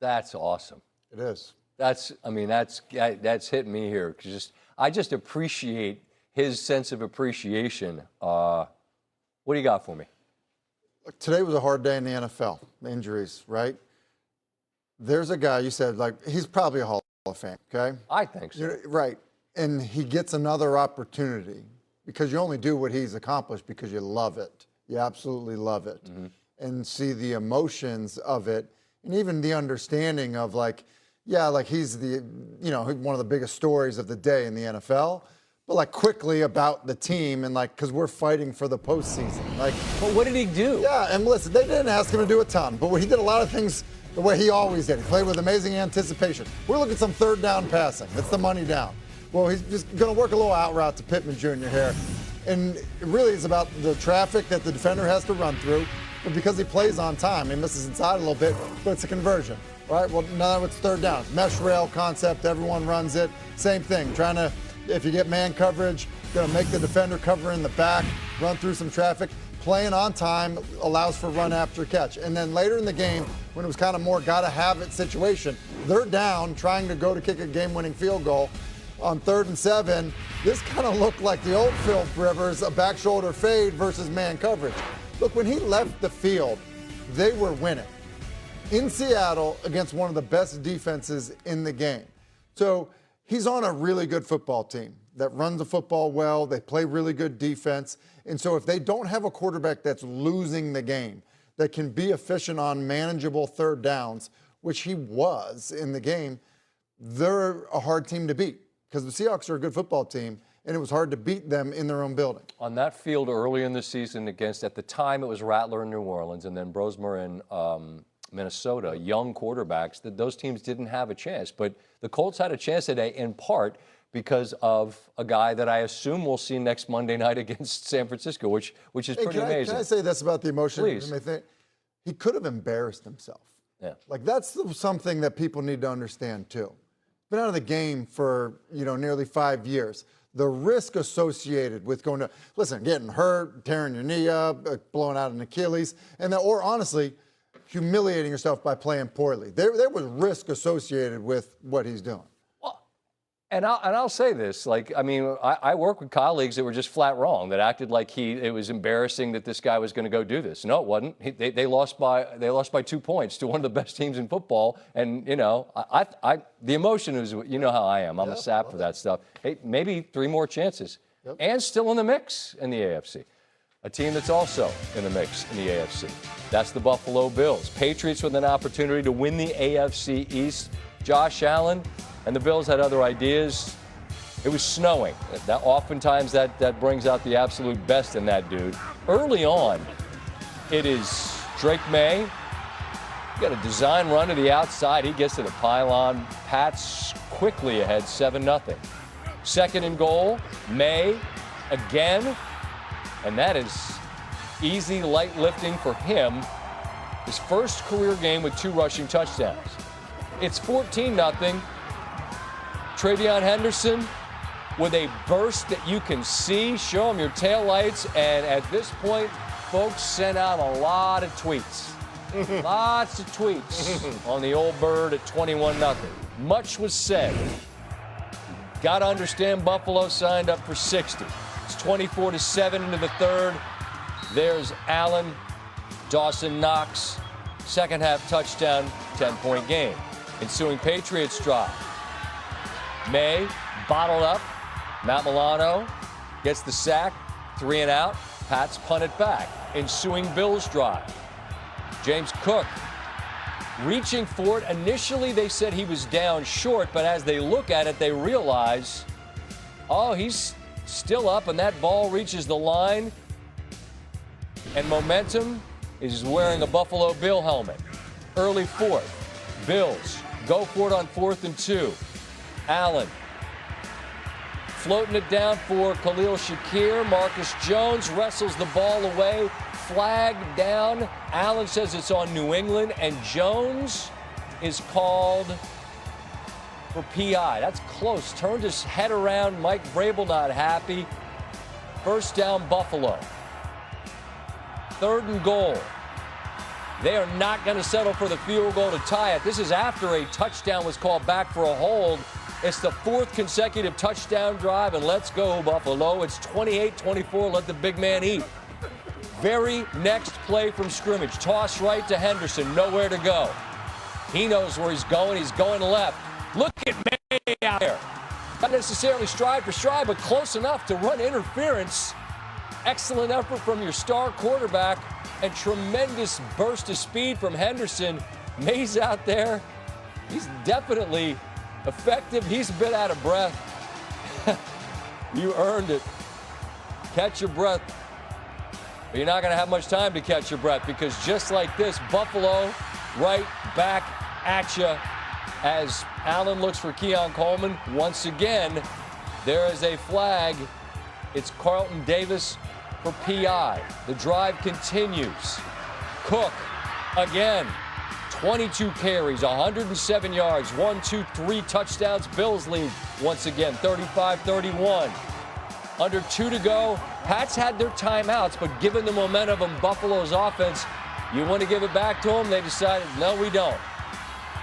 That's awesome. It is. That's hitting me here. I just appreciate his sense of appreciation. What do you got for me? Today was a hard day in the NFL. Injuries, right? There's a guy, you said, like, he's probably a Hall of Fame, okay? I think so. Right. And he gets another opportunity because you only do what he's accomplished because you love it. You absolutely love it. Mm-hmm. And see the emotions of it and even the understanding of, like, yeah, like he's one of the biggest stories of the day in the NFL. But, like, quickly about the team and, like, because we're fighting for the postseason. Like, but what did he do? Yeah, and listen, they didn't ask him to do a ton, but he did a lot of things the way he always did. He played with amazing anticipation. We're looking at some third down passing. That's the money down. Well, he's just going to work a little out route to Pittman Jr. here. And it really is about the traffic that the defender has to run through. But because he plays on time, he misses inside a little bit, but it's a conversion. Right? Well, now it's third down. Mesh rail concept, everyone runs it. Same thing, trying to, if you get man coverage, going to make the defender cover in the back, run through some traffic. Playing on time allows for run after catch. And then later in the game, when it was kind of more gotta-have-it situation, they're down trying to go to kick a game-winning field goal on 3rd and 7. This kind of looked like the old Phil Rivers, a back shoulder fade versus man coverage. Look, when he left the field, they were winning in Seattle against one of the best defenses in the game. So he's on a really good football team that runs the football well. They play really good defense. And so if they don't have a quarterback that's losing the game, that can be efficient on manageable third downs, which he was in the game, they're a hard team to beat because the Seahawks are a good football team, and it was hard to beat them in their own building. On that field early in the season against, at the time, it was Rattler in New Orleans and then Brosmer in Minnesota, young quarterbacks, that those teams didn't have a chance. But the Colts had a chance today in part because of a guy that I assume we'll see next Monday night against San Francisco, which is pretty amazing. Can I say this about the emotion? Please. He could have embarrassed himself. Yeah. Like, that's something that people need to understand, too. Been out of the game for, nearly 5 years. The risk associated with getting hurt, tearing your knee up, blowing out an Achilles, or honestly, humiliating yourself by playing poorly. There was risk associated with what he's doing. And I'll say this, I work with colleagues that were just flat wrong, that acted like it was embarrassing that this guy was going to go do this. No, it wasn't. They lost by 2 points to one of the best teams in football. And, the emotion is, how I am. I'm a sap for that stuff. Hey, maybe 3 more chances. Yep. And still in the mix in the AFC. A team that's also in the mix in the AFC. That's the Buffalo Bills. Patriots with an opportunity to win the AFC East. Josh Allen and the Bills had other ideas. It was snowing. Oftentimes that brings out the absolute best in that dude. Early on, it is Drake Maye. Got a design run to the outside. He gets to the pylon. Pats quickly ahead, 7-0. 2nd and goal, Maye again. And that is easy, light lifting for him. His first career game with 2 rushing touchdowns. It's 14-0. Travion Henderson with a burst that you can see. Show him your taillights. And at this point, folks sent out a lot of tweets. Lots of tweets on the old bird at 21-0. Much was said. Got to understand Buffalo signed up for 60. It's 24-7 into the 3rd. There's Allen. Dawson Knox. Second half touchdown, 10-point game. Ensuing Patriots drive. Maye bottled up. Matt Milano gets the sack. 3 and out. Pats punt it back. Ensuing Bills drive. James Cook reaching for it. Initially, they said he was down short, but as they look at it, they realize, he's still up, and that ball reaches the line. And momentum is wearing a Buffalo Bill helmet. Early 4th. Bills go for it on 4th and 2. Allen floating it down for Khalil Shakir. Marcus Jones wrestles the ball away. Flag down. Allen says it's on New England, and Jones is called for PI. That's close. Turned his head around. Mike Vrabel not happy. First down, Buffalo. 3rd and goal. They are not going to settle for the field goal to tie it. This is after a touchdown was called back for a hold. It's the 4th consecutive touchdown drive, and let's go, Buffalo. It's 28-24. Let the big man eat. Very next play from scrimmage. Toss right to Henderson. Nowhere to go. He knows where he's going. He's going left. Look at Maye out there. Not necessarily stride for stride, but close enough to run interference. Excellent effort from your star quarterback and tremendous burst of speed from Henderson. Maye's out there. He's definitely effective. He's a bit out of breath. You earned it. Catch your breath. But you're not going to have much time to catch your breath, because just like this, Buffalo right back at you as Allen looks for Keon Coleman. Once again, there is a flag. It's Carlton Davis for PI. The drive continues. Cook again. 22 carries, 107 yards, 1, 2, 3 touchdowns. Bills lead once again, 35-31. Under 2 to go. Pats had their timeouts, but given the momentum of Buffalo's offense, you want to give it back to them? They decided, no, we don't.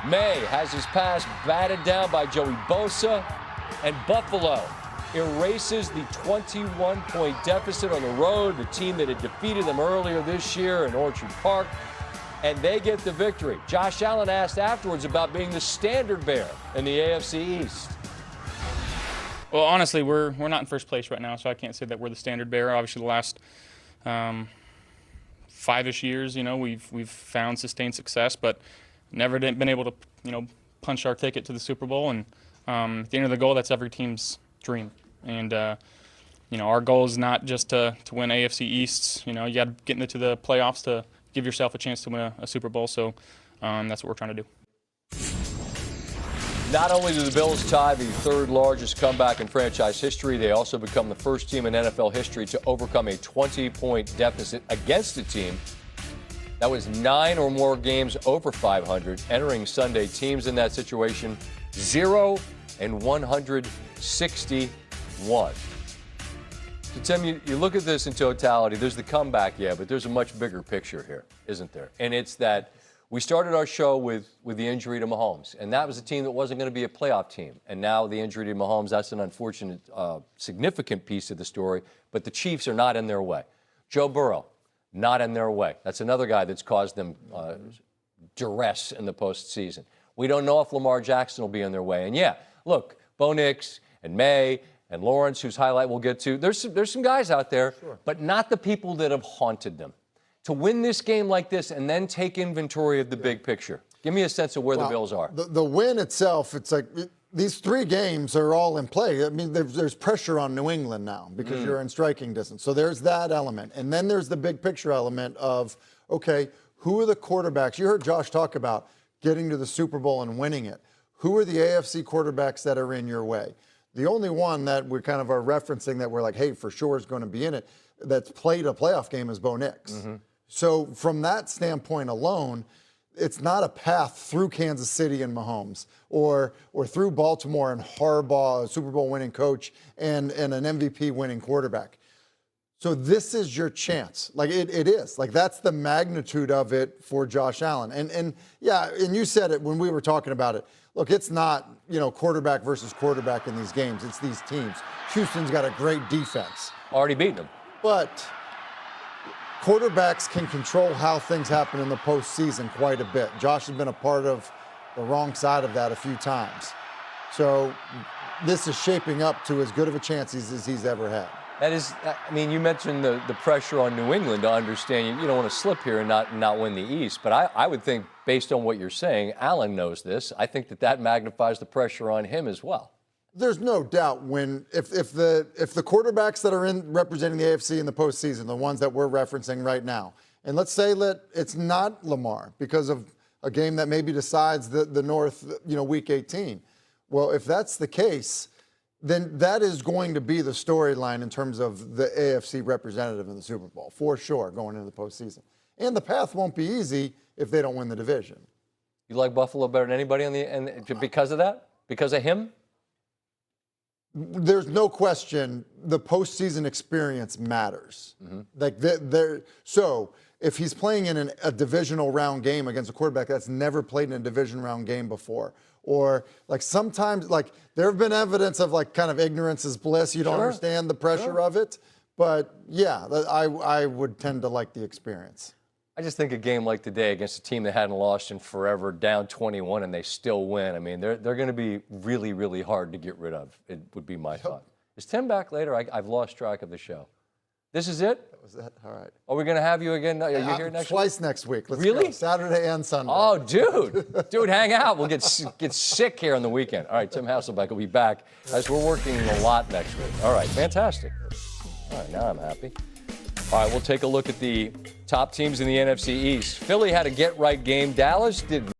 Maye has his pass batted down by Joey Bosa, and Buffalo erases the 21-point deficit on the road, the team that had defeated them earlier this year in Orchard Park, and they get the victory. Josh Allen asked afterwards about being the standard bearer in the AFC East. Well, honestly, we're not in first place right now, so I can't say that we're the standard bearer. Obviously, the last 5-ish years, we've found sustained success, but never been able to, punch our ticket to the Super Bowl. And at the end of the goal, that's every team's dream. And our goal is not just to win AFC Easts. You got to get into the playoffs to give yourself a chance to win a Super Bowl. So that's what we're trying to do. Not only do the Bills tie the 3rd largest comeback in franchise history, they also become the first team in NFL history to overcome a 20-point deficit against a team that was 9 or more games over 500. Entering Sunday, teams in that situation 0-161. So, Tim, you look at this in totality. There's the comeback, yeah, but there's a much bigger picture here, isn't there? And it's that we started our show with the injury to Mahomes, and that was a team that wasn't going to be a playoff team. And now the injury to Mahomes, that's an unfortunate, significant piece of the story, but the Chiefs are not in their way. Joe Burrow, not in their way. That's another guy that's caused them duress in the postseason. We don't know if Lamar Jackson will be in their way. And yeah, look, Bo Nix and Maye and Lawrence, whose highlight we'll get to, there's some guys out there, sure, but not the people that have haunted them. To win this game like this and then take inventory of the big picture. Give me a sense of where the Bills are. The win itself, it's like these 3 games are all in play. I mean, there's pressure on New England now because you're in striking distance. So there's that element. And then there's the big picture element of, okay, who are the quarterbacks? You heard Josh talk about getting to the Super Bowl and winning it. Who are the AFC quarterbacks that are in your way? The only one that we kind of are referencing that we're like, hey, for sure is going to be in it, that's played a playoff game is Bo Nix. Mm-hmm. So from that standpoint alone, it's not a path through Kansas City and Mahomes or through Baltimore and Harbaugh, a Super Bowl winning coach, and an MVP winning quarterback. So this is your chance. Like it is. Like that's the magnitude of it for Josh Allen. And yeah, and you said it when we were talking about it. Look, it's not, quarterback versus quarterback in these games. It's these teams. Houston's got a great defense. Already beaten them. But quarterbacks can control how things happen in the postseason quite a bit. Josh has been a part of the wrong side of that a few times. So this is shaping up to as good of a chance as he's ever had. That is, I mean, you mentioned the pressure on New England to understand you don't want to slip here and not win the East. But I would think, based on what you're saying, Allen knows this. I think that magnifies the pressure on him as well. There's no doubt if the quarterbacks that are representing the AFC in the postseason, the ones that we're referencing right now, and let's say that it's not Lamar because of a game that maybe decides the North, week 18. Well, if that's the case, then that is going to be the storyline in terms of the AFC representative in the Super Bowl, for sure, going into the postseason. And the path won't be easy if they don't win the division. You like Buffalo better than anybody because of that? Because of him? There's no question the postseason experience matters. Mm-hmm. So if he's playing in a divisional round game against a quarterback that's never played in a division round game before. Or like sometimes, like there have been evidence of like kind of ignorance is bliss. You don't understand the pressure of it. But yeah, I would tend to like the experience. I just think a game like today against a team that hadn't lost in forever, down 21, and they still win. I mean, they're going to be really, really hard to get rid of. It would be my thought. Is Tim back later? I've lost track of the show. This is it? That was it? All right. Are we going to have you again? Are you here next week? Twice next week. Let's Really? go. Saturday and Sunday. Oh, dude, hang out. We'll get sick here on the weekend. All right, Tim Hasselbeck will be back as we're working a lot next week. All right, fantastic. All right, now I'm happy. All right, we'll take a look at the top teams in the NFC East. Philly had a get-right game. Dallas did